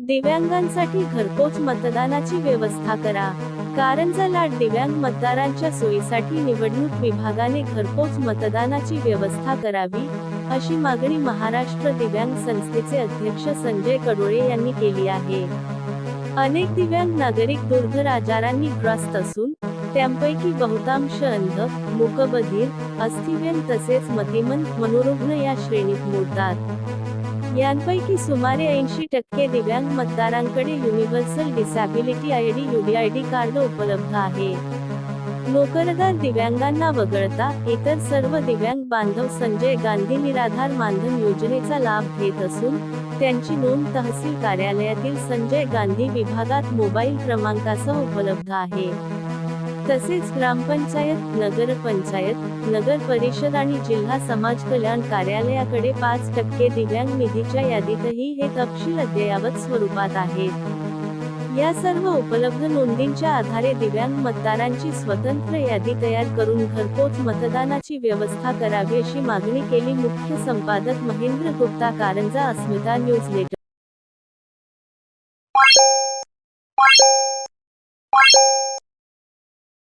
दिव्यांगांसाठी घरपोच मतदानाची व्यवस्था करा. कारंजा लाड दिव्यांग मतदारांच्या सोयीसाठी निवडणूक विभागाने घरपोच मतदानाची व्यवस्था करावी, अशी मागणी महाराष्ट्र दिव्यांग संस्थेचे अध्यक्ष संजय कडोळे यांनी केली आहे. अनेक दिव्यांग नागरिक दुर्धर आजारांनी ग्रस्त असून त्यांपैकी बहुतांश अंध, मूकबधिर, अस्थिव्यंग तसेच मतिमंद मनोरुग्ण या श्रेणीत मोडतात. यांपैकी सुमारे 80% दिव्यांग मतदारांकडे universal disability ID UDID card उपलब्ध आहे. नोकरदार दिव्यांगांना वगळता इतर सर्व दिव्यांग बांधव संजय गांधी निराधार मानधन योजनेचा लाभ घेत असून त्यांची नोंद तहसील कार्यालयातील संजय गांधी विभागात मोबाईल क्रमांकासह उपलब्ध आहे. तसेच ग्रामपंचायत, नगरपंचायत, नगर परिषद आणि जिल्हा समाज कल्याण कार्यालयाकडे 5% दिव्यांग निधीच्या यादीतही हे तपशील अद्ययावत स्वरूपात आहेत. या सर्व उपलब्ध नोंदींच्या आधारे दिव्यांग मतदारांची स्वतंत्र यादी तयार करून घरपोच मतदानाची व्यवस्था करावी अशी मागणी केली. मुख्य संपादक महेंद्र गुप्ता, कारंजा अस्मिता न्यूज लेटर.